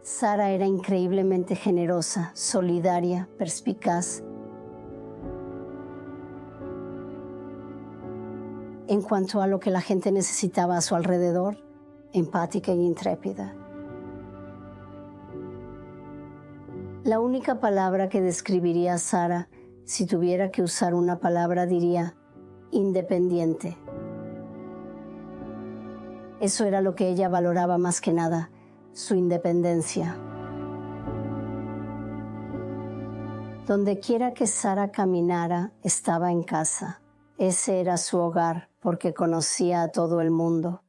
Sara era increíblemente generosa, solidaria, perspicaz. En cuanto a lo que la gente necesitaba a su alrededor, empática e intrépida. La única palabra que describiría a Sara, si tuviera que usar una palabra, diría independiente. Eso era lo que ella valoraba más que nada, su independencia. Donde quiera que Sara caminara, estaba en casa. Ese era su hogar, porque conocía a todo el mundo.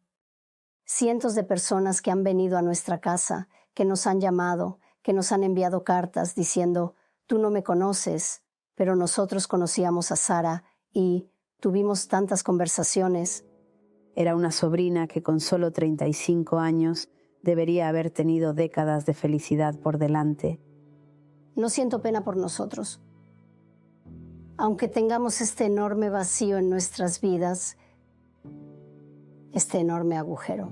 Cientos de personas que han venido a nuestra casa, que nos han llamado, que nos han enviado cartas diciendo, tú no me conoces, pero nosotros conocíamos a Sara y tuvimos tantas conversaciones. Era una sobrina que con solo 35 años debería haber tenido décadas de felicidad por delante. No siento pena por nosotros. Aunque tengamos este enorme vacío en nuestras vidas, este enorme agujero.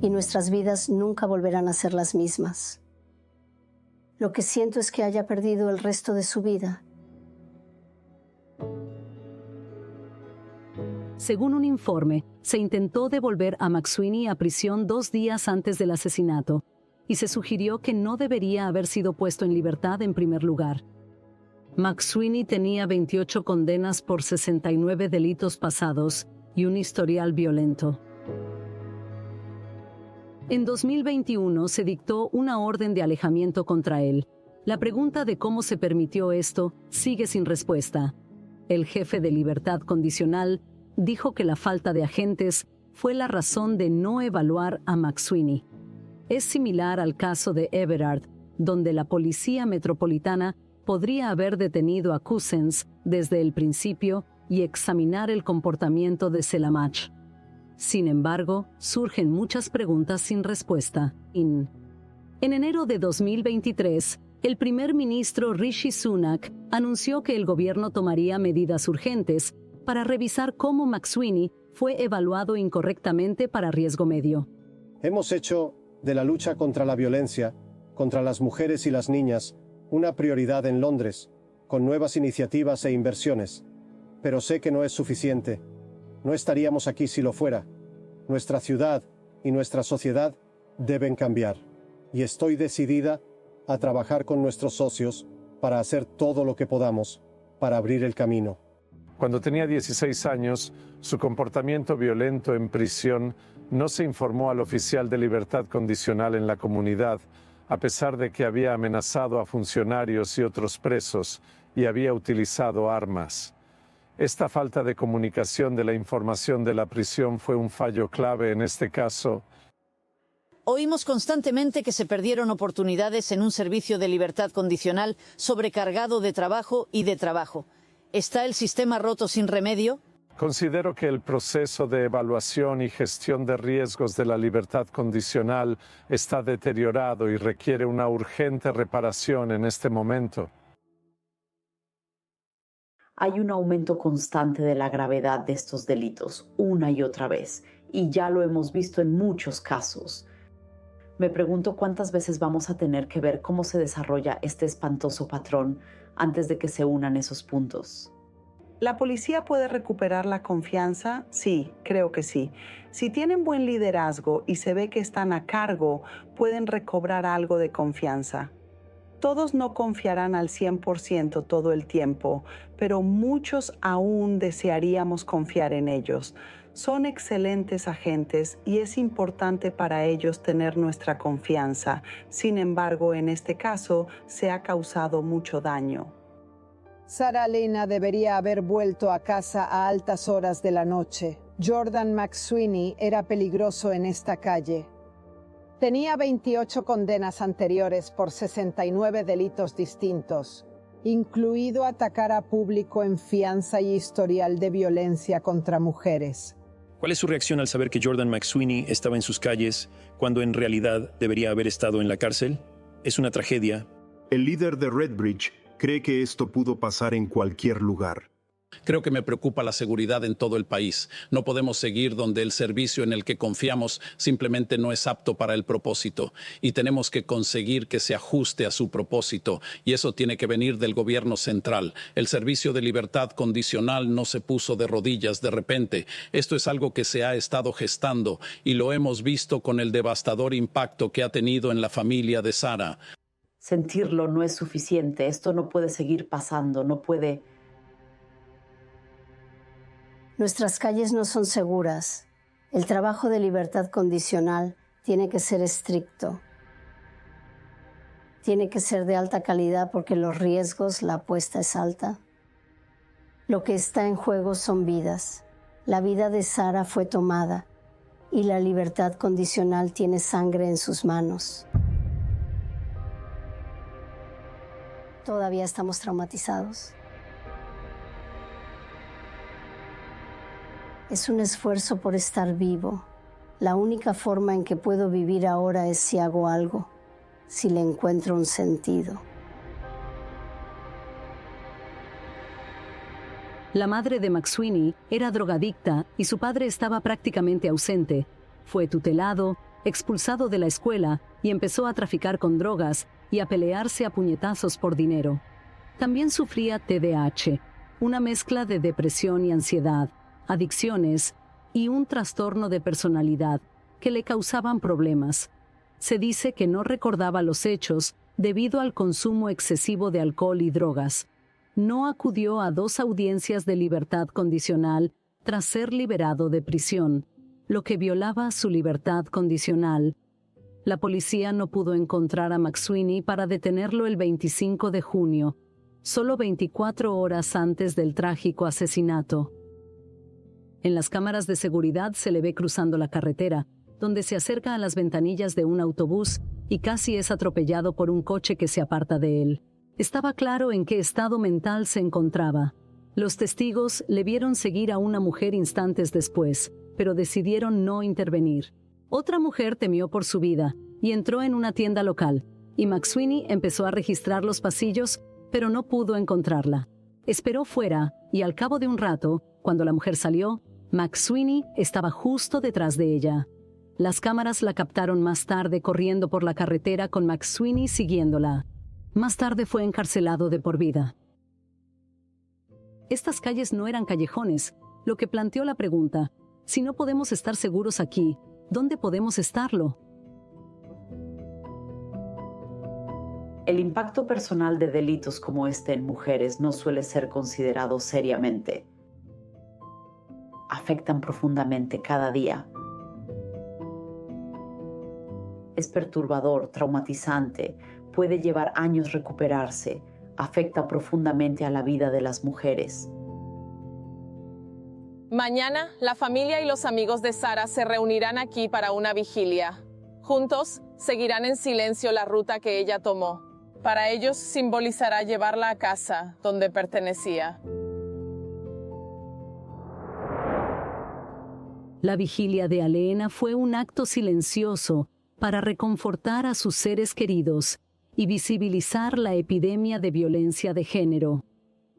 Y nuestras vidas nunca volverán a ser las mismas. Lo que siento es que haya perdido el resto de su vida. Según un informe, se intentó devolver a McSweeney a prisión 2 días antes del asesinato, y se sugirió que no debería haber sido puesto en libertad en primer lugar. McSweeney tenía 28 condenas por 69 delitos pasados y un historial violento. En 2021 se dictó una orden de alejamiento contra él. La pregunta de cómo se permitió esto sigue sin respuesta. El jefe de libertad condicional dijo que la falta de agentes fue la razón de no evaluar a McSweeney. Es similar al caso de Everard, donde la policía metropolitana podría haber detenido a Cousins desde el principio y examinar el comportamiento de Selamach. Sin embargo, surgen muchas preguntas sin respuesta. En enero de 2023, el primer ministro Rishi Sunak anunció que el gobierno tomaría medidas urgentes para revisar cómo McSweeney fue evaluado incorrectamente para riesgo medio. Hemos hecho de la lucha contra la violencia, contra las mujeres y las niñas, una prioridad en Londres, con nuevas iniciativas e inversiones. Pero sé que no es suficiente. No estaríamos aquí si lo fuera. Nuestra ciudad y nuestra sociedad deben cambiar. Y estoy decidida a trabajar con nuestros socios para hacer todo lo que podamos para abrir el camino. Cuando tenía 16 años, su comportamiento violento en prisión no se informó al oficial de libertad condicional en la comunidad, a pesar de que había amenazado a funcionarios y otros presos y había utilizado armas. Esta falta de comunicación de la información de la prisión fue un fallo clave en este caso. Oímos constantemente que se perdieron oportunidades en un servicio de libertad condicional sobrecargado de trabajo y de trabajo. ¿Está el sistema roto sin remedio? Considero que el proceso de evaluación y gestión de riesgos de la libertad condicional está deteriorado y requiere una urgente reparación en este momento. Hay un aumento constante de la gravedad de estos delitos, una y otra vez, y ya lo hemos visto en muchos casos. Me pregunto cuántas veces vamos a tener que ver cómo se desarrolla este espantoso patrón antes de que se unan esos puntos. ¿La policía puede recuperar la confianza? Sí, creo que sí. Si tienen buen liderazgo y se ve que están a cargo, pueden recobrar algo de confianza. Todos no confiarán al 100% todo el tiempo, pero muchos aún desearíamos confiar en ellos. Son excelentes agentes y es importante para ellos tener nuestra confianza. Sin embargo, en este caso, se ha causado mucho daño. Sarah Lena debería haber vuelto a casa a altas horas de la noche. Jordan McSweeney era peligroso en esta calle. Tenía 28 condenas anteriores por 69 delitos distintos, incluido atacar a público en fianza y historial de violencia contra mujeres. ¿Cuál es su reacción al saber que Jordan McSweeney estaba en sus calles cuando en realidad debería haber estado en la cárcel? Es una tragedia. El líder de Redbridge cree que esto pudo pasar en cualquier lugar. Creo que me preocupa la seguridad en todo el país. No podemos seguir donde el servicio en el que confiamos simplemente no es apto para el propósito. Y tenemos que conseguir que se ajuste a su propósito. Y eso tiene que venir del gobierno central. El servicio de libertad condicional no se puso de rodillas de repente. Esto es algo que se ha estado gestando y lo hemos visto con el devastador impacto que ha tenido en la familia de Sarah. Sentirlo no es suficiente. Esto no puede seguir pasando, no puede... Nuestras calles no son seguras. El trabajo de libertad condicional tiene que ser estricto. Tiene que ser de alta calidad porque los riesgos, la apuesta es alta. Lo que está en juego son vidas. La vida de Sarah fue tomada y la libertad condicional tiene sangre en sus manos. Todavía estamos traumatizados. Es un esfuerzo por estar vivo. La única forma en que puedo vivir ahora es si hago algo, si le encuentro un sentido. La madre de McSweeney era drogadicta y su padre estaba prácticamente ausente. Fue tutelado, expulsado de la escuela y empezó a traficar con drogas y a pelearse a puñetazos por dinero. También sufría TDAH, una mezcla de depresión y ansiedad, adicciones y un trastorno de personalidad que le causaban problemas. Se dice que no recordaba los hechos debido al consumo excesivo de alcohol y drogas. No acudió a 2 audiencias de libertad condicional tras ser liberado de prisión, lo que violaba su libertad condicional. La policía no pudo encontrar a McSweeney para detenerlo el 25 de junio, solo 24 horas antes del trágico asesinato. En las cámaras de seguridad se le ve cruzando la carretera, donde se acerca a las ventanillas de un autobús y casi es atropellado por un coche que se aparta de él. Estaba claro en qué estado mental se encontraba. Los testigos le vieron seguir a una mujer instantes después, pero decidieron no intervenir. Otra mujer temió por su vida y entró en una tienda local, y McSweeney empezó a registrar los pasillos, pero no pudo encontrarla. Esperó fuera y al cabo de un rato, cuando la mujer salió, McSweeney estaba justo detrás de ella. Las cámaras la captaron más tarde corriendo por la carretera con McSweeney siguiéndola. Más tarde fue encarcelado de por vida. Estas calles no eran callejones, lo que planteó la pregunta: si no podemos estar seguros aquí, ¿dónde podemos estarlo? El impacto personal de delitos como este en mujeres no suele ser considerado seriamente. Afectan profundamente cada día. Es perturbador, traumatizante, puede llevar años recuperarse, afecta profundamente a la vida de las mujeres. Mañana, la familia y los amigos de Sara se reunirán aquí para una vigilia. Juntos, seguirán en silencio la ruta que ella tomó. Para ellos simbolizará llevarla a casa, donde pertenecía. La vigilia de Aleena fue un acto silencioso para reconfortar a sus seres queridos y visibilizar la epidemia de violencia de género.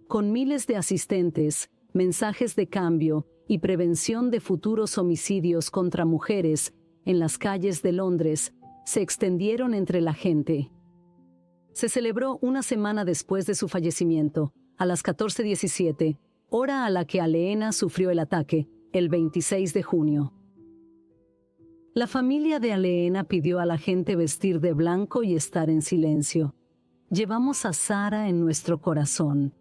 Con miles de asistentes, mensajes de cambio y prevención de futuros homicidios contra mujeres en las calles de Londres se extendieron entre la gente. Se celebró una semana después de su fallecimiento, a las 14:17, hora a la que Aleena sufrió el ataque, el 26 de junio. La familia de Aleena pidió a la gente vestir de blanco y estar en silencio. Llevamos a Sara en nuestro corazón.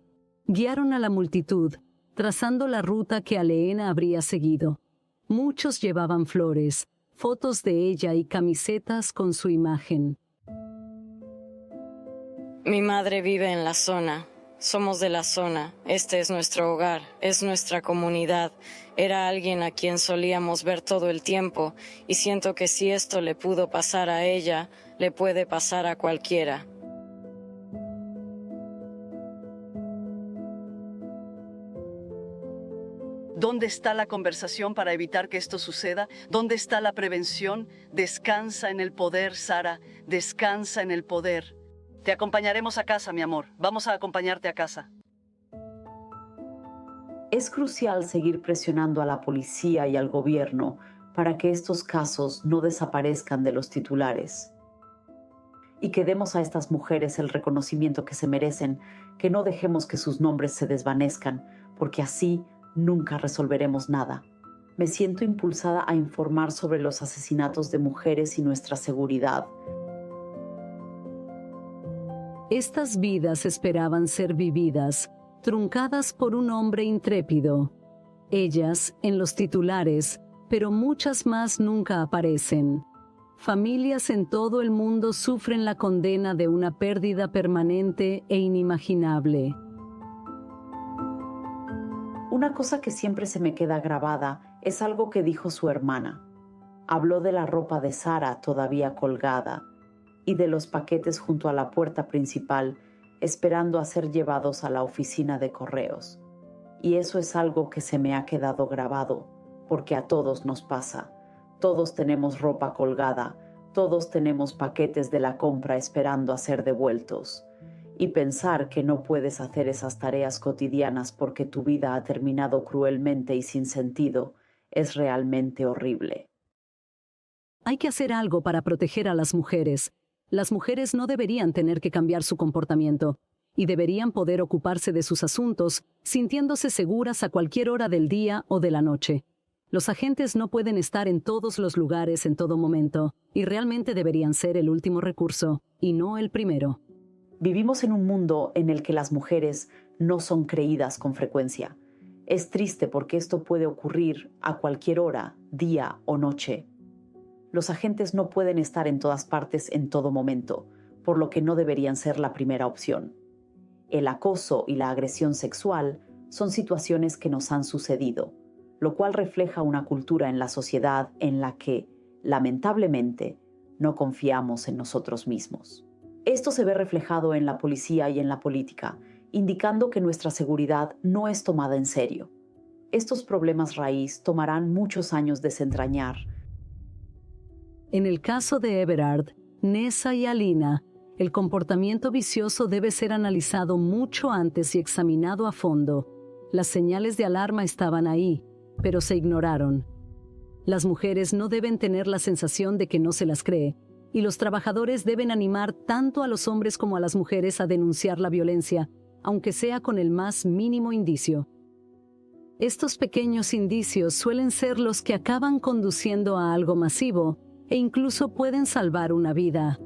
Guiaron a la multitud, trazando la ruta que Aleena habría seguido. Muchos llevaban flores, fotos de ella y camisetas con su imagen. Mi madre vive en la zona. Somos de la zona. Este es nuestro hogar, es nuestra comunidad. Era alguien a quien solíamos ver todo el tiempo y siento que si esto le pudo pasar a ella, le puede pasar a cualquiera. ¿Dónde está la conversación para evitar que esto suceda? ¿Dónde está la prevención? Descansa en el poder, Sara. Descansa en el poder. Te acompañaremos a casa, mi amor. Vamos a acompañarte a casa. Es crucial seguir presionando a la policía y al gobierno para que estos casos no desaparezcan de los titulares. Y que demos a estas mujeres el reconocimiento que se merecen, que no dejemos que sus nombres se desvanezcan, porque así nunca resolveremos nada. Me siento impulsada a informar sobre los asesinatos de mujeres y nuestra seguridad. Estas vidas esperaban ser vividas, truncadas por un hombre intrépido. Ellas en los titulares, pero muchas más nunca aparecen. Familias en todo el mundo sufren la condena de una pérdida permanente e inimaginable. Una cosa que siempre se me queda grabada es algo que dijo su hermana. Habló de la ropa de Sara todavía colgada y de los paquetes junto a la puerta principal, esperando a ser llevados a la oficina de correos. Y eso es algo que se me ha quedado grabado, porque a todos nos pasa. Todos tenemos ropa colgada, todos tenemos paquetes de la compra esperando a ser devueltos. Y pensar que no puedes hacer esas tareas cotidianas porque tu vida ha terminado cruelmente y sin sentido es realmente horrible. Hay que hacer algo para proteger a las mujeres. Las mujeres no deberían tener que cambiar su comportamiento y deberían poder ocuparse de sus asuntos sintiéndose seguras a cualquier hora del día o de la noche. Los agentes no pueden estar en todos los lugares en todo momento y realmente deberían ser el último recurso y no el primero. Vivimos en un mundo en el que las mujeres no son creídas con frecuencia. Es triste porque esto puede ocurrir a cualquier hora, día o noche. Los agentes no pueden estar en todas partes en todo momento, por lo que no deberían ser la primera opción. El acoso y la agresión sexual son situaciones que nos han sucedido, lo cual refleja una cultura en la sociedad en la que, lamentablemente, no confiamos en nosotros mismos. Esto se ve reflejado en la policía y en la política, indicando que nuestra seguridad no es tomada en serio. Estos problemas raíz tomarán muchos años desentrañar. En el caso de Everard, Nessa y Alina, el comportamiento vicioso debe ser analizado mucho antes y examinado a fondo. Las señales de alarma estaban ahí, pero se ignoraron. Las mujeres no deben tener la sensación de que no se las cree, y los trabajadores deben animar tanto a los hombres como a las mujeres a denunciar la violencia, aunque sea con el más mínimo indicio. Estos pequeños indicios suelen ser los que acaban conduciendo a algo masivo e incluso pueden salvar una vida.